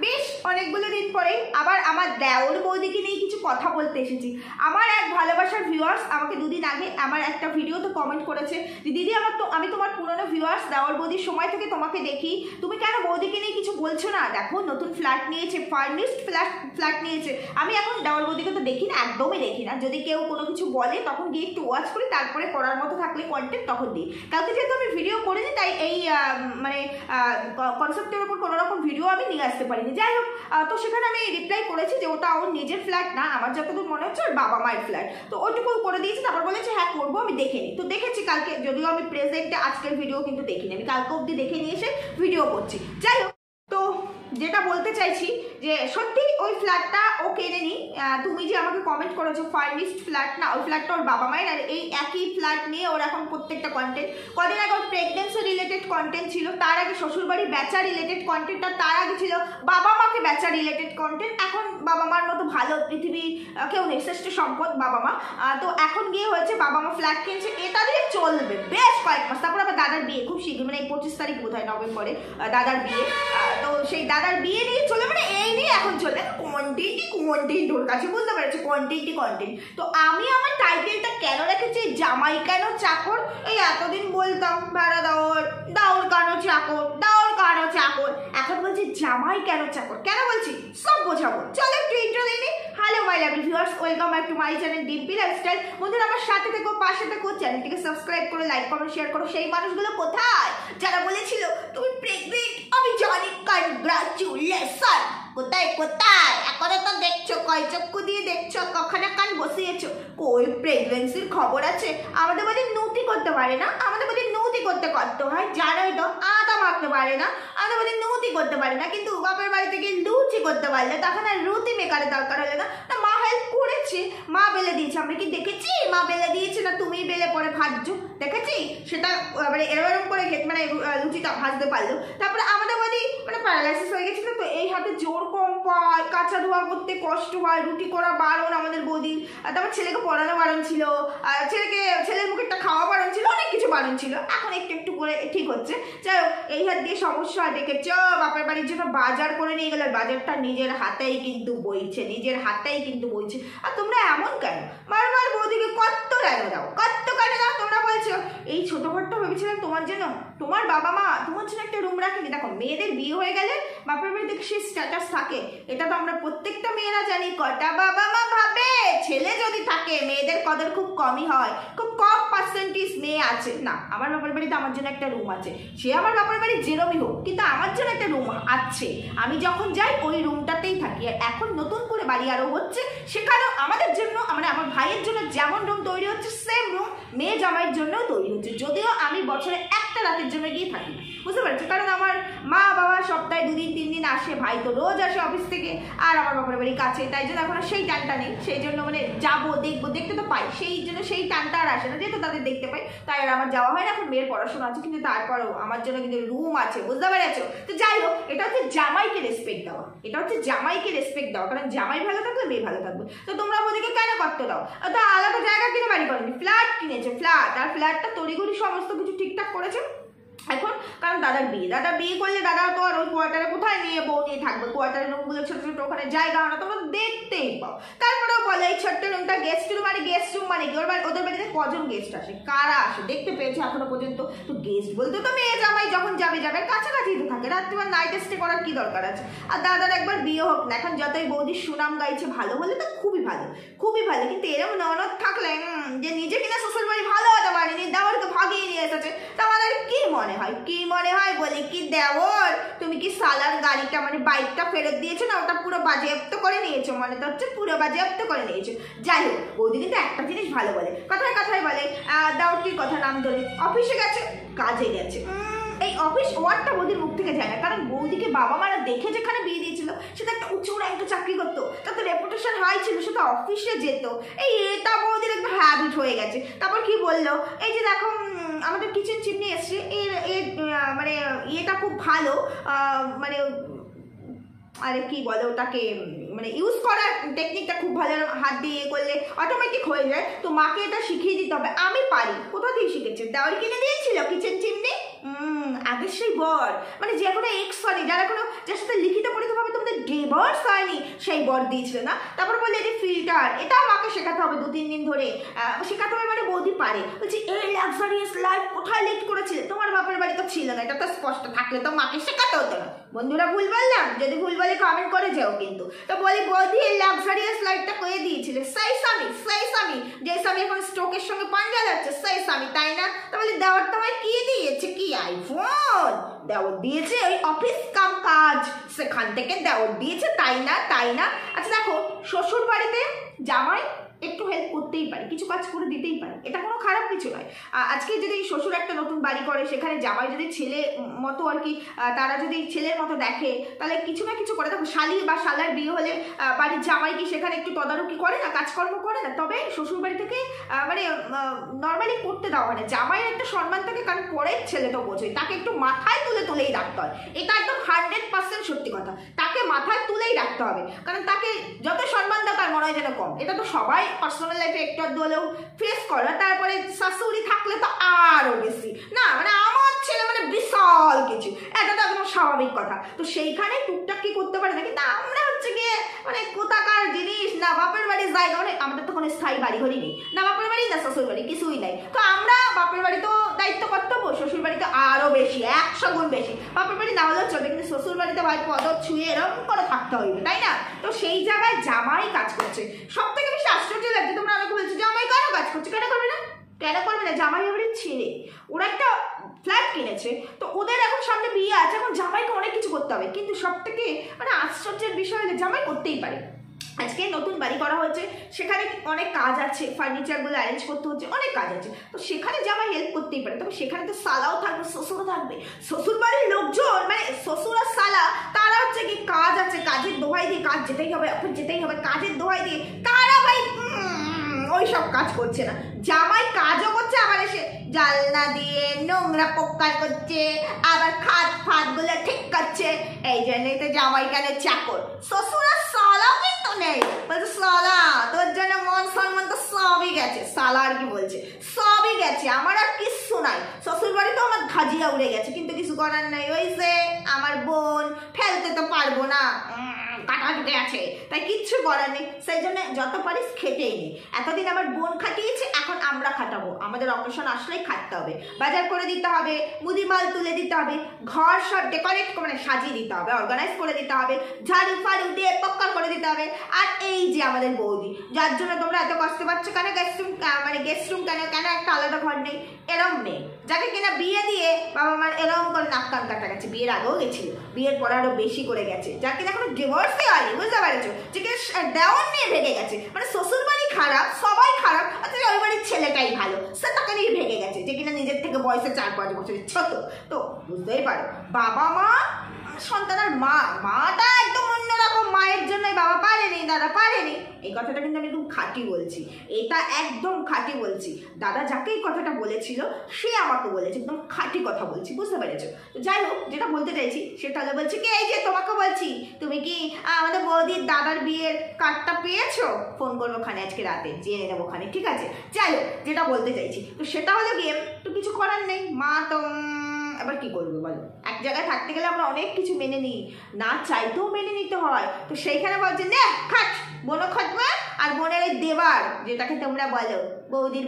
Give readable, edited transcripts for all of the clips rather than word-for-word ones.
বেশ অনেকগুলো দিন পরেই আবার আমার দেওর বৌদিকে নিয়ে কিছু কথা বলতে এসেছি। আমার এক ভালোবাসার ভিউয়ার্স আমাকে দুদিন আগে আমার একটা ভিডিওতে কমেন্ট করেছে যে দিদি আমি তোমার পুরনো ভিউয়ার্স, দেওর বৌদির সময় থেকে তোমাকে দেখি, তুমি কেন বৌদিকে নিয়ে কিছু বলছো না? দেখো নতুন ফ্ল্যাট নিয়েছে, ফার্নিশড ফ্ল্যাট নিয়েছে। আমি এখন দেওর বৌদিকে তো দেখি না, একদমই দেখি না। যদি কেউ কোনো কিছু বলে তখন গিয়ে একটু ওয়াচ করি, তারপরে করার মতো থাকলে কন্টেন্ট তখন দিই। কালকে যেহেতু আমি ভিডিও করিনি তাই এই মানে কনসেপ্টের উপর কোনো রকম ভিডিও আমি নিয়ে আসতে পারিনি। যাই হোক, তো সেখানে আমি রিপ্লাই করেছি যে ওটা ওর নিজের ফ্ল্যাট না, আমার যতদূর মনে হচ্ছে ওর বাবা মায়ের ফ্ল্যাট। তো ওইটুকু করে দিয়েছি, তারপর বলেছে হ্যাঁ করবো, আমি দেখে নিই। তো দেখেছি কালকে, যদিও আমি প্রেজেন্টে আজকের ভিডিও কিন্তু দেখিনি, আমি কালকে অবধি দেখে নিয়ে এসে ভিডিও করছি। যাই হোক, তো যেটা বলতে চাইছি যে সত্যি ওই ফ্ল্যাটটা ও কেনেনি। তুমি যে আমাকে কমেন্ট করেছো ফার্নিশড ফ্ল্যাট না, ওই ফ্ল্যাটটা ওর বাবা মায়ের। আর এই একই ফ্ল্যাট নিয়ে ওর এখন প্রত্যেকটা কন্টেন্ট, কদিন আগে ওর প্রেগনেন্সি রিলেটেড কন্টেন্ট ছিল, তার আগে শ্বশুরবাড়ি বেচা রিলেটেড কন্টেন্ট, আর তার আগে ছিল বাবা মাকে বেচা রিলেটেড কন্টেন্ট। এখন বাবা মার মতো ভালো পৃথিবী কেউ নেই, শ্রেষ্ঠ সম্পদ বাবা মা। তো এখন গিয়ে হয়েছে বাবা মা ফ্ল্যাট কিনছে, এটা দিয়ে চলবে বেশ কয়েক মাস। তারপর আবার দাদার বিয়ে খুব শীঘ্র, মানে এই 25 তারিখ বোধ হয় নভেম্বরে দাদার বিয়ে। তো সেই দাদার বিয়ে নিয়ে চলে, মানে এই নিয়ে এখন চলে কন্টেন্ট ওর কাছে, বুঝতে পেরেছো? কন্টেন্ট। তো আমি আমার টাইটেলটা কেন রেখেছি জামাই কেন চাকর? এই এতদিন বলতাম ভাড়া দাওর কেন চাকর, এখন বলছি জামাই কেন চাকর। কেন বলছি সব বোঝাবো, চলো একটু ইন্ট্রো দিই। Hello my lovely viewers, welcome back to my channel Dimpy lifestyle. বন্ধুরা আমার সাথে থেকো, পাশে থেকো, চ্যানেলটিকে সাবস্ক্রাইব করো, লাইক কমেন্ট শেয়ার করো। সেই মানুষগুলো কোথায় যারা বলেছিল তুমি প্রেগনেন্ট? আমি জানি, কনগ্রাচুলেশন। কোথায় এখনো তো দেখছো, কয় চক্ষু দিয়ে দেখছো, কখনো কান বসিয়েছো, কই প্রেগনেন্সির খবর আছে? আমাদের বাড়ি নুতি করতে পারে না, আমাদের বাড়ি নুতি করতে হয়, জানোই তো, আটা মাখতে পারে না, আমাদের বাড়ি নুতি করতে পারে না। কিন্তু বাপের বাড়ি থেকে লুচি করতে পারলে তখন আর রুটি মেকারের দরকার হলে না। মা হেল্প করেছে, মা বেলে দিয়েছে। আমরা কি দেখেছি মা বেলে দিয়েছে? না তুমি বেলে পরে ভাজছো দেখেছি? সেটা মানে এরকম করে মানে লুচিটা ভাজতে পারলো। তারপরে আমাদের বাড়ি মানে প্যারালাইসিস হয়ে গেছিল, তো এই হাতে জোর কম পায়, কাঁচা ধোয়া করতে কষ্ট হয়, রুটি করা বারণ আমাদের বৌদি। তারপর ছেলেকে পড়ানো বারণ ছিল, ছেলের মুখেরটা খাওয়া বারণ ছিল, অনেক কিছু বারণ ছিল। এখন একটু করে ঠিক হচ্ছে। যাই হোক, এই হাত দিয়ে সমস্যা দেখেছ। বাপের বাড়ির জন্য বাজার করে নিয়ে গেলে বাজারটা নিজের হাতেই কিন্তু বইছে। আর তোমরা এমন কেন বারবার বৌদিকে কত কেন দাও? তোমরা বলছো এই ছোট ঘরটা ভেবেছিলাম তোমার জন্য, তোমার বাবা মা তোমার জন্য একটা রুম রাখেনি। দেখো, মেয়েদের বিয়ে হয়ে গেলে বাপের বাড়ি থেকে সেই স্ট্যাটাস থাকে, এটা তো আমরা প্রত্যেকটা মেয়েরা জানি। কটা বাবা মা ভাবে ছেলে যদি থাকে মেয়েদের কদর খুব কমই হয়, খুব কম পার্সেন্টেজ মেয়ে আছে। না, আমার বাপের বাড়িতে আমার জন্য একটা রুম আছে। সে আমার বাপের বাড়ি যেরমই হোক, কিন্তু আমার জন্য একটা রুম আছে। আমি যখন যাই ওই রুমটাতেই থাকি। আর এখন নতুন করে বাড়ি আরো হচ্ছে, সেখানেও আমাদের জন্য, মানে আমার ভাইয়ের জন্য যেমন রুম তৈরি হচ্ছে, সেম রুম মেয়ে জামাইয়ের জন্য তৈরি হচ্ছে। যদিও আমি বছরে একটা রাতের জন্য গিয়ে থাকি না, বুঝতে পারছো? কারণ আমার মা বাবা সপ্তাহে 2 দিন 3 দিন আসে, ভাই তো রোজ আসে অফিস থেকে, আর আমার বাপের বাড়ি কাছে, তাই জন্য এখন সেই টানটা নেই। সেই জন্য মানে যাবো, দেখতে তো পাই, সেই জন্য সেই টানটা আর আসে না। যেহেতু তাদের দেখতে পাই তাই আর আমার যাওয়া হয় না। এখন মেয়ের পড়াশোনা আছে, কিন্তু তারপরেও আমার জন্য কিন্তু রুম আছে, বুঝতে পেরেছো? তো যাই হোক, এটা হচ্ছে জামাইকে রেসপেক্ট দেওয়া, কারণ জামাই ভালো থাকলে মেয়ে ভালো থাকবে। তো তোমরা ওদেরকে কেন করতে দাও? তো আলাদা জায়গা কিনে বাড়ি করেনি, ফ্ল্যাট কিনেছে। আর ফ্ল্যাটটা তড়িঘড়ি সমস্ত কিছু ঠিকঠাক করেছে এখন। কারণ দাদার বিয়ে করলে দাদা তো আর ওই কোয়ার্টারে কোথায় নিয়ে বউ নিয়ে থাকবে? কোয়ার্টারের রুমগুলো ছোট ছোট, ওখানে জায়গা না, তোমরা দেখতেই পাও। তারপরেও বলে এই ছোট্ট রুমটা গেস্ট রুম মানে কি? ওদের বাড়িতে কজন গেস্ট আসে, কারা আসে দেখতে পেয়েছে এখনো পর্যন্ত? তো গেস্ট বলতে তো মেয়ে জামাই যখন যাবে কাছাকাছি তো থাকে, রাত্রিবার নাইট স্টে করার কি দরকার আছে? আর দাদার একবার বিয়ে হোক না, এখন যতই বৌদির সুনাম গাইছে, ভালো হলে তো খুবই ভালো। কিন্তু এরকম ননদ থাকলে যে নিজে কিনা শ্বশুর বাড়ি ভালো হতে পারেনি, দেওয়ারকে ভাগিয়ে নিয়ে এসেছে, তোমাদের কি মনে হয় বলে কি দেওর তুমি কি সালার গাড়িটা মানে বাইকটা ফেরত দিয়েছো না? ওটা পুরো বাজেয়াপ্ত করে নিয়েছো, মানে তো হচ্ছে পুরো বাজেয়াপ্ত করে নিয়েছো। যাই হোক, বৌদি কিন্তু একটা জিনিস ভালো বলে, কথায় বলে দাওরটির কথা নাম ধরে, অফিসে গেছে, কাজে গেছে। এই অফিস ওয়ার্ডটা বৌদির মুখ থেকে যায় না, কারণ বৌদিকে বাবা মারা দেখে যেখানে বিয়ে দিয়েছিল সেটা একটা উচ্চ র্যাঙ্কে চাকরি করতো, তার তো রেপুটেশন হাই ছিল, সে তো অফিসে যেত। এটা বৌদির একটু হ্যাবিট হয়ে গেছে। তারপর কি বললো, এই যে দেখো আমাদের কিচেন চিমনি এসছে, এর মানে ইয়েটা খুব ভালো, মানে আরে কি বলে ওটাকে, মানে ইউজ করার টেকনিকটা খুব ভালো, হাত দিয়ে করলে অটোমেটিক হয়ে যায়। তো মাকে এটা শিখিয়ে দিতে হবে। আমি পারি। কোথা থেকে শিখেছে? দেওয়ার কিনে দিয়েছিল কিচেন চিমনি। আগের সেই বর, মানে যে কোনো এক্স, যার সাথে লিখিত পরিচিত ভাবে তোমাদের ডিভোর্স হয়নি সেই বর দিয়েছিল না। তারপর বললে যে ফিল্টার, এটাও মাকে শেখাতে হবে 2-3 দিন ধরে, শেখাতে হবে মানে বৌদি পারে। বলছি এই লাক্সারিয়াস লাইফ কোথায় লিড করেছিলে? তোমার বাপের বাড়ি তো ছিল না, এটা তো স্পষ্ট, থাকলে তো মাকে শেখাতে হতো না। বন্ধুরা ভুল বললাম? যদি ভুল বলে কমেন্ট করে যাও কিন্তু। তো বলি বৌদি এই লাক্সারিয়াস লাইফটা করে দিয়েছিলে সেই স্বামী যে স্বামী এখন স্ট্রোকের সঙ্গে পাঞ্জা যাচ্ছে সেই স্বামী, তাই না? তো বলি দেওয়ার তোমায় কি দিয়েছে? কি আইফোন? দেওয়ার দিয়েছে ওই অফিস কাম কাজ, সেখান থেকে দেওয়ার দিয়েছে, তাই না? আচ্ছা দেখো, শ্বশুর বাড়িতে জামাই একটু হেল্প করতেই পারে, কিছু কাজ করে দিতেই পারে, এটা কোনো খারাপ কিছু নয়। আজকে যদি শ্বশুর একটা নতুন বাড়ি করে, সেখানে জামাই যদি ছেলে মতো আর কি, তারা যদি ছেলের মতো দেখে, তাহলে কিছু না কিছু করে। দেখো শালি বা শালার বিয়ে হলে বাড়ির জামাই কি সেখানে একটু তদারকি করে না, কাজকর্ম করে না? তবে শ্বশুর বাড়ি থেকে মানে নর্মালি করতে দেওয়া হয় না। জামাইয়ের একটা সম্মান থাকে, কারণ পরের ছেলে তো বোঝে, তাকে একটু মাথায় তুলেই রাখতে হয়। এটা একদম 100% সত্যি কথা, তাকে মাথায় তুলেই রাখতে হবে, কারণ তাকে যত সম্মান দেওয়া তার মনে হয় যেন কম। এটা তো সবাই পার্সোনাল লাইফে একটু হলেও ফেস করে। তারপরে শাশুড়ি থাকলে তো আরো বেশি না, মানে আমার ছেলে মানে বিশাল কিছু, এটা তো একদম স্বাভাবিক কথা। তো সেইখানে টুকটাক কি করতে পারে না, কিন্তু আমরা হচ্ছে গিয়ে মানে কোথাকার জিনিস না, বাপের বাড়ির জায়গা, মানে আমাদের তো কোনো স্থায়ী বাড়ি ঘরই নেই, না বাপের বাড়ি না শ্বশুর বাড়ি, কিছুই নাই। তো আমরা বাপের বাড়ি তো দায়িত্ব কর্তব্য, শ্বশুর বাড়িতে আরো বেশি, 100 গুণ বেশি। বাপের বাড়ি না হলেও চলবে, কিন্তু শ্বশুর বাড়িতে ভাই পদ ছুঁয়ে এরকম করে থাকতে হইবে, তাই না? তো সেই জায়গায় জামাই কাজ করছে। সব থেকে বেশি আশ্চর্য লাগছে, তোমরা আমাকে বলছো জামাই কেন কাজ করছে, কেন করবে না? জামাই এবারে ছেলে, ওরা একটা ফ্ল্যাট কিনেছে, তো ওদের এখন সামনে বিয়ে আছে, এখন জামাইকে অনেক কিছু করতে হবে। কিন্তু সব থেকে মানে আশ্চর্যের বিষয় হলে জামাই করতেই পারে। আজকে নতুন বাড়ি করা হয়েছে, সেখানে অনেক কাজ আছে, ফার্নিচারগুলো অ্যারেঞ্জ করতে হচ্ছে, অনেক কাজ আছে, তো সেখানে জামাই হেল্প করতেই পারে। তবে সেখানে তো সালাও থাকবে, শ্বশুরও থাকবে, শ্বশুর বাড়ির লোকজন মানে শ্বশুর আর সালা, তারা হচ্ছে কি কাজ আছে, কাজের দোহাই দিয়ে, কাজ যেতেই হবে, অফিস যেতেই হবে, কাজের দোহাই দিয়ে তারা ভাই ওই সব কাজ করছে না। জামাই কাজও করছে, আবার এসে জানলা দিয়ে নোংরা পোকা করছে, আবার খাট ফাট গুলো ঠিক করছে। এই জন্যই তো জামাই কেন চাকর, শ্বশুর আর সালাও কিন্তু নেই। বলছে সালা তোর জন্য মন সম্মান তো সবই গেছে, সালা আর কি বলছে, সবই গেছে, আমার আর কিচ্ছু নাই। শ্বশুর বাড়ি তো আমার ধাজিয়া উড়ে গেছে, কিন্তু কিছু করার নাই, ওই যে আমার বোন ফেলতে তো পারবো না, কাটা ঢুকে আছে, তাই কিচ্ছু করার নেই। সেই জন্য যত পারিস খেটেই নেই। এতদিন আমার বোন খাটিয়েছে, এখন আমরা খাটাবো, আমাদের অকেশন আসলেই খাটতে হবে, বাজার করে দিতে হবে, মুদি মাল তুলে দিতে হবে, ঘর সব ডেকোরেট মানে সাজিয়ে দিতে হবে, অর্গানাইজ করে দিতে হবে, ঝাড়ু ফাড়ু দিয়ে পক্কা করে দিতে হবে। আর এই যে আমাদের বৌদি, যার জন্য তোমরা এত কষ্ট পাচ্ছ, কেন গেস্ট রুম কেন একটা আলাদা ঘর নেই, এরম নেই। যাকে কিনা বিয়ে দিয়ে বাবা মার এরম করে নাক কান কাটা গেছে, বিয়ের আগেও গেছিল, বিয়ের পর আরো বেশি করে গেছে, যার কিনা কোনো ডিভোর্সই হয়নি, বুঝতে পারছো? যে দেওয়ার নিয়ে ভেঙে গেছে, মানে শ্বশুর বাড়ি খারাপ, সবাই খারাপ, অথচ ওই বাড়ির ছেলেটাই ভালো, সে তাকে নিয়ে ভেঙে গেছে, যে কিনা নিজের থেকে বয়সে 4-5 বছরের ছোট। তো বুঝতেই পারো, বাবা মা সন্তানের মাটা একদম অন্যরকম, মায়ের জন্যই বাবা পারেনি, দাদা পারেনি। এই কথাটা কিন্তু আমি একদম খাঁটি বলছি, এটা একদম খাঁটি বলছি। দাদা যাকে এই কথাটা বলেছিল সে আমাকে বলেছে, একদম খাঁটি কথা বলছি, বুঝতে পেরেছো? তো যাই হোক, যেটা বলতে চাইছি সেটা হলে বলছি কি, এই যে তোমাকে বলছি, তুমি কি আমাদের বৌদির দাদার বিয়ের কার্ডটা পেয়েছো? ফোন করবো ওখানে আজকে রাতে, জেনে নেবো ওখানে, ঠিক আছে? যাই হোক, যেটা বলতে চাইছি তো সেটা হলো গিয়ে, তো কিছু করার নেই, মা তো এবার কি করবো বলো? এক জায়গায় থাকতে গেলে আমরা অনেক কিছু মেনে নিই, না চাইতেও মেনে নিতে হয়। তো সেইখানে বলছে নে খাট, বোনও খাটবে, আর বোনের ওই দেবার, যেটাকে তোমরা বলো বৌদির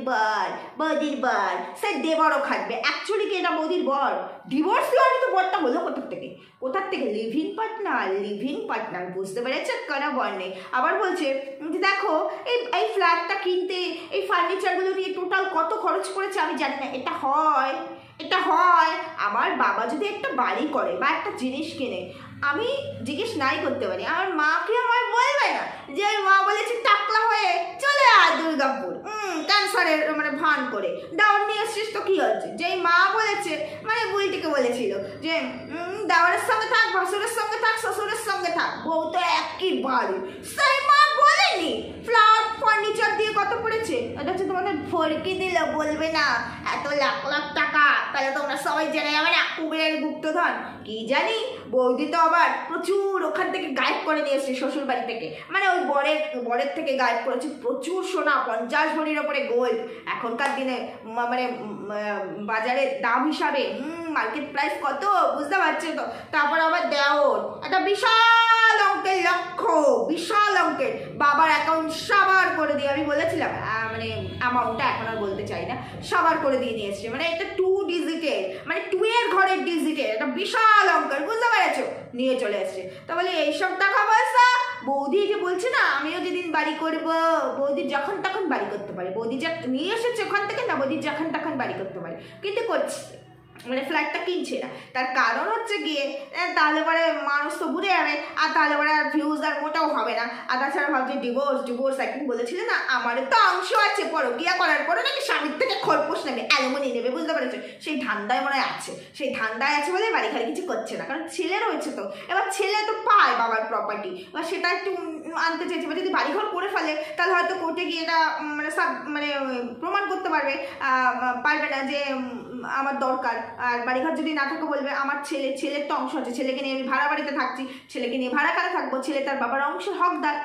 বর, সে দেবারও খাটবে। অ্যাকচুয়ালি কি এটা বৌদির বর? ডিভোর্স হয়নি তো বরটা হলো কোথার থেকে লিভিং পার্টনার, বুঝতে পেরেছে? কেন বর নেই। আবার বলছে দেখো এই ফ্ল্যাটটা কিনতে, এই ফার্নিচারগুলো নিয়ে টোটাল কত খরচ করেছে আমি জানি না। এটা হয় আমার বাবা যদি একটা বাড়ি করে বা একটা জিনিস কেনে, আমি জিজ্ঞেস নাই করতে পারি, আমার মাকে আমায় বলবে না যে ওই মা বলেছে টাকলা হয়ে চলে আয় দুর্গাপুর, ক্যান্সারের মানে ভান করে দাওয়ার নিয়ে এসছিস তো কি হচ্ছে? যেই মা বলেছে, মানে বুড়িটিকে বলেছিল যে দাওয়ারের সঙ্গে থাক, ভাসুরের সঙ্গে থাক, শ্বশুরের সঙ্গে থাক, বউ তো একই বাড়ি, সেই মা বলেনি ফ্ল্যাট ফার্নিচার দিয়ে কত পড়েছে? এটা হচ্ছে তোমাদের ফরকি দিল, বলবে না এত লাখ লাখ টাকা, তাহলে তোমরা সবাই জেনে যাবে না কুবেরের গুপ্তধন কি জানি। বৌদি তো আবার প্রচুর ওখান থেকে গায়েব করে নিয়ে এসছে শ্বশুর বাড়ি থেকে, মানে ওই বরের থেকে গায়েব করেছে প্রচুর সোনা, 50 ভরির ওপরে গোল্ড। এখনকার দিনে মানে বাজারের দাম হিসাবে মার্কেট প্রাইস কত বুঝতে পারছো তো। তারপর আবার দেওর একটা বিশাল অঙ্কের বিশাল অঙ্কের বাবার অ্যাকাউন্ট সাবার করে দিয়ে, আমি বলেছিলাম মানে অ্যামাউন্টটা এখন আর বলতে চাই না, সাবার করে দিয়ে নিয়ে এসছে। মানে এটা 2 ডিজিটের, মানে 2 এর ঘরের ডিজিটের একটা বিশাল অঙ্কের, বুঝতে পেরেছো, নিয়ে চলে এসছে। তা বলে এইসব টাকা পয়সা বৌদি যে বলছে না আমিও যেদিন বাড়ি করবো, বৌদি যখন তখন বাড়ি করতে পারে, বৌদি যা নিয়ে এসেছে ওখান থেকে না, বৌদি যখন তখন বাড়ি করতে পারে, কিন্তু করছে মানে ফ্ল্যাটটা কিনছে না। তার কারণ হচ্ছে গিয়ে তাহলে পরে মানুষ তো ঘুরে যাবে, আর তাহলে পরে আর ভিউজ আর মোটাও হবে না। আর তাছাড়া ভাবছে ডিভোর্স একদিন বলেছিলে না আমারও তো অংশ আছে, পরকিয়া করার পরে নাকি স্বামীর থেকে খরপোশ নেবে, অ্যালুমিনি নেবে, বুঝতে পেরেছো, সেই ধান্দায় মনে আছে, সেই ধান্দায় আছে বলে বাড়ি খালি কিছু করছে না, কারণ ছেলে রয়েছে তো। এবার ছেলে তো পায় বাবার প্রপার্টি, এবার সেটা একটু আনতে চাইছে। এবার যদি বাড়িঘর করে ফেলে তাহলে হয়তো কোর্টে গিয়ে এটা মানে সব মানে প্রমাণ করতে পারবে না যে আমার দরকার। আর বাড়িঘর যদি না থাকে বলবে আমার ছেলের তো অংশ আছে, ছেলেকে নিয়ে আমি ভাড়া বাড়িতে থাকছি, ছেলেকে নিয়ে ভাড়া কারা থাকবো, ছেলে তার বাবার অংশের হকদার।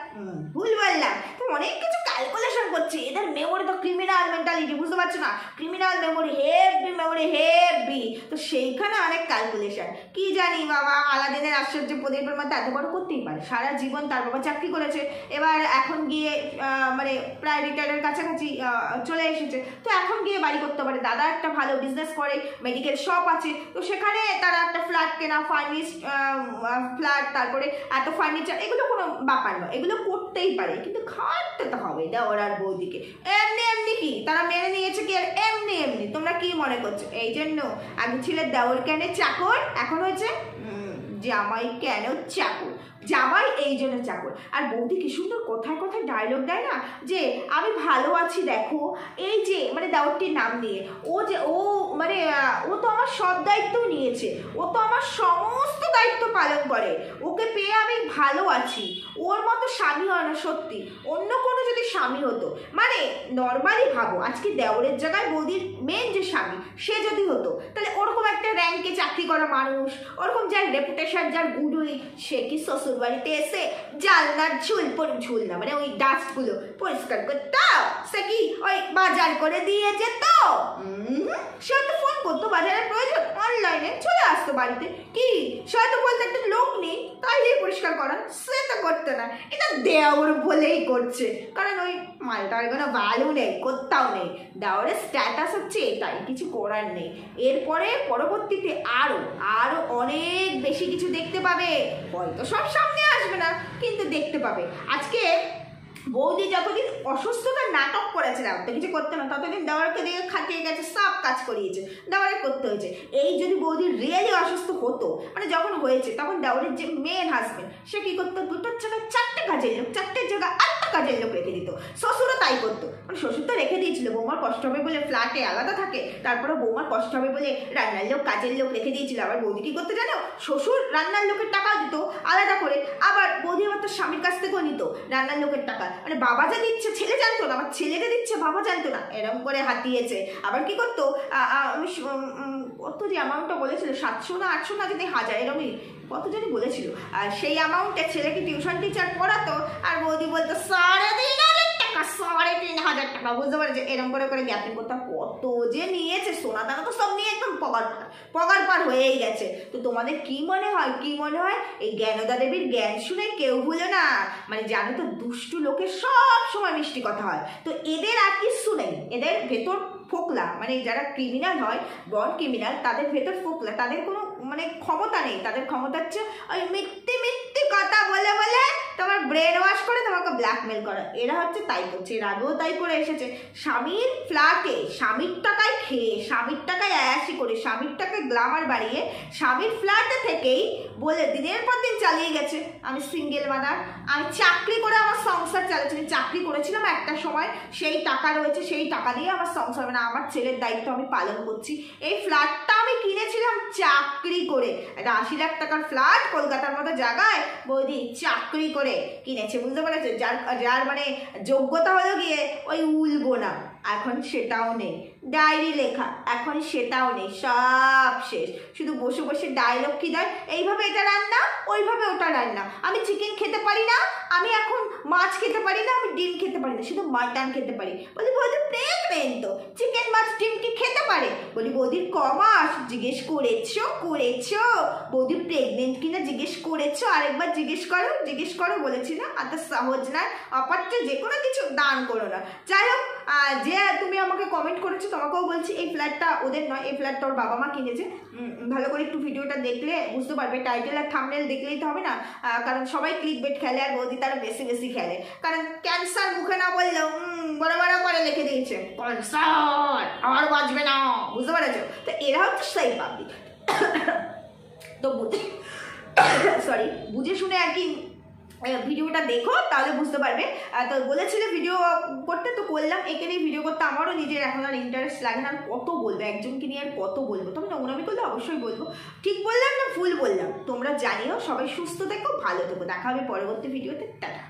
ভুল বললাম তো, অনেক কিছু ক্যালকুলেশন করছে। এদের মেমোরি তো ক্রিমিনাল মেন্টালিটি, বুঝতে পারছো না, ক্রিমিনাল মেমোরি, হেভি। তো সেইখানে অনেক ক্যালকুলেশন, কি জানি বাবা আলাদিনের আশ্চর্য প্রদীপের মধ্যে এত বড় করতেই পারে। সারা জীবন তার বাবা চাকরি করেছে, এবার এখন গিয়ে মানে প্রায় রিটায়ারের কাছাকাছি চলে এসেছে, তো এখন গিয়ে বাড়ি করতে পারে। দাদা একটা ভালো বিজনেস করে, মেডিকেল শপ আছে, তো সেখানে তারা একটা ফ্ল্যাট কেনা, ফার্নিশড ফ্ল্যাট, তারপরে এত ফার্নিচার, এগুলো কোনো ব্যাপার নয়, এগুলো করতেই পারে, কিন্তু খাটতে তো হবে দেওয়ার আর বৌদিকে। এমনি কি তারা মেনে নিয়েছে কি আর এমনি তোমরা কি মনে করছো? এই জন্য আগে ছিল দেওর কেন চাকর, এখন হয়েছে জামাই কেন চাকর, জামাই এই জন্য চাকর। আর বৌদি কি সুন্দর কোথায় কোথায় ডায়লগ দেয় না, যে আমি ভালো আছি দেখো, এই যে মানে দেওরটির নাম নিয়ে ও মানে ও তো আমার সব দায়িত্ব নিয়েছে, ও তো আমার সমস্ত দায়িত্ব পালন করে, ওকে পেয়ে আমি ভালো আছি। ওর মতো স্বামী হয় না সত্যি, অন্য কোনো যদি স্বামী হতো, মানে নর্মালি ভাবো আজকে দেওরের জায়গায় বৌদির মেন যে স্বামী সে যদি হতো, তাহলে ওরকম একটা র্যাঙ্কে চাকরি করা মানুষ, ওরকম যার রেপুটেশন, যার গুডউইল, সে কি শ্বশুর বাড়িতে এসে জানলার ঝুল না মানে ওই ডাস্টগুলো পরিষ্কার করতো? সে কি ওই বাজার করে দিয়ে যেত? সে হয়তো ফোন করতো, বাজারের প্রয়োজন অনলাইনে চলে আসতো বাড়িতে, কি সে হয়তো বলতো একটা লোক নেই তাইলেই পরিষ্কার করা, সে তো করতো না। এটা দেওর বলেই করছে, কারণ ওই মালটার কোনো ভ্যালু নেই, কোথাও নেই। দেওরের স্ট্যাটাস হচ্ছে এটাই, কিছু করার নেই। এরপরে পরবর্তীতে আরো অনেক বেশি কিছু দেখতে পাবে, হয়তো সব সামনে আসবে না কিন্তু দেখতে পাবে। আজকে বৌদি যতদিন অসুস্থতার নাটক করেছে, তো কিছু করতে না, ততদিন দেওয়ারকে দিয়ে খাটিয়ে গেছে, সব কাজ করিয়েছে, দেওয়ারে করতে হয়েছে। এই যদি বৌদি রিয়েলি অসুস্থ হতো, মানে যখন হয়েছে তখন দেওয়ারের যে মেন হাজবেন্ড সে কি করতো, 2টোর জায়গায় 4টে কাজের লোক, 4টের জায়গায় 8টা কাজের লোক রেখে দিত। শ্বশুরও তাই করতো, মানে শ্বশুর তো রেখে দিয়েছিল, বৌমার কষ্ট হবে বলে ফ্ল্যাটে আলাদা থাকে, তারপরে বৌমার কষ্ট হবে বলে রান্নার লোক, কাজের লোক রেখে দিয়েছিল। আবার বৌদি কি করতে জানো, শ্বশুর রান্নার লোকের টাকা দিত আলাদা করে, আবার বৌদি আবার তার স্বামীর কাছ থেকেও নিত রান্নার লোকের টাকা, মানে বাবা যা দিচ্ছে ছেলে জানতো না, আমার ছেলেকে দিচ্ছে বাবা জানতো না, এরকম করে হাতিয়েছে। আবার কি করতো, কত যে অ্যামাউন্টটা বলেছিল, 700 না 800 না যদি 1000 এরকমই কত জানি বলেছিল, আর সেই অ্যামাউন্টে ছেলেকে টিউশন টিচার পড়াতো, আর বৌদি বলতো 3,500 টাকা, 3,500 টাকা, বুঝতে পারছে, এরকম করে করে গ্যাপিং করতে কত যে নিয়েছে, সোনা দানা তো সব নিয়ে একদম পগার পার হয়েই গেছে। তো তোমাদের কি মনে হয় এই জ্ঞানদা দেবীর জ্ঞান শুনে কেউ ভুলে না, মানে জানো তো দুষ্টু লোকের সব সময় মিষ্টি কথা হয়, তো এদের আর কিছু নেই, এদের ভেতর ফোকলা, মানে যারা ক্রিমিনাল হয়, বন ক্রিমিনাল, তাদের ভেতর ফোকলা, তাদের কোনো মানে ক্ষমতা নেই, তাদের ক্ষমতা হচ্ছে ওই মিথ্যে কথা বলে বলে তোমার ব্রেন ওয়াশ করে তোমাকে ব্ল্যাকমেল করা। এরা হচ্ছে তাই করছে, এর আগেও তাই করে এসেছে, স্বামীর ফ্ল্যাটে স্বামীর টাকায় খেয়ে, স্বামীর টাকায় আয়াসি করে, স্বামীর টাকায় গ্লামার বাড়িয়ে, স্বামীর ফ্ল্যাটে থেকেই বলে দিনের পর দিন চালিয়ে গেছে আমি সিঙ্গেল মাদার, আমি চাকরি করে আমার সংসার চালাচ্ছি, চাকরি করেছিলাম একটা সময়, সেই টাকা রয়েছে, সেই টাকা দিয়ে আমার সংসার, মানে আমার ছেলের দায়িত্ব আমি পালন করছি। এই ফ্ল্যাটটা আমি কিনেছিলাম চাকরি করে, একটা 80 লাখ টাকার ফ্ল্যাট কলকাতার মতো জায়গায় বৌদি চাকরি করে কিনেছে, বুঝতে পেরেছে, যার মানে যোগ্যতা হলো গিয়ে ওই উলবো না, এখন সেটাও নেই। ডায়েরি লেখা এখন সেটাও নেই, সব শেষ। শুধু বসে বসে ডায়লগ কি দেয়, এইভাবে এটা রান্না, ওইভাবে ওটা রান্না। আমি চিকেন খেতে পারি না, আমি এখন মাছ খেতে পারি না, আমি ডিম খেতে পারি না, শুধু মাটন খেতে পারি। বলি বৌদি প্রেগনেন্ট তো, চিকেন মাছ ডিম কি খেতে পারে? বলি বৌদির ক মাস? জিজ্ঞেস করেছো? বৌদি প্রেগনেন্ট কিনা জিজ্ঞেস করেছো? আরেকবার জিজ্ঞেস করো বলেছি না? এত সহজ না, অপারটা যে কোনো কিছু দান করো না। যাই হোক, যে তুমি আমাকে কমেন্ট করেছো তোমাকেও বলছি, এই ফ্ল্যাটটা ওদের নয়, এই ফ্ল্যাটটা ওর বাবা মা কিনেছে। ভালো করে একটু ভিডিওটা দেখলে বুঝতে পারবে, টাইটেল আর থাম্বনেল দেখলেই তো হবে না, কারণ সবাই ক্লিকবেট খেলে আর বৌদি তারা বেশি বেশি খেলে। কারণ ক্যান্সার মুখে না বললেও বড় বড় করে লিখে দিয়েছে ক্যান্সার আর বাঁচবে না, বুঝতে পেরেছো? তো এরা হচ্ছে সেই পাবলিক। তো বুঝে শুনে আর কি ভিডিওটা দেখো, তাহলে বুঝতে পারবে। তো বলেছিলে ভিডিও করতে, তো করলাম। এখানে ভিডিও করতে আমারও নিজের এখন আর ইন্টারেস্ট লাগে না। কত বলবো একজনকে নিয়ে, আর কত বলবো? তবে নোংরামি করলে অবশ্যই বলবো। ঠিক বললাম না ভুল বললাম তোমরা জানিও। সবাই সুস্থ থেকো, ভালো থেকো, দেখা হবে পরবর্তী ভিডিওতে। টাটা।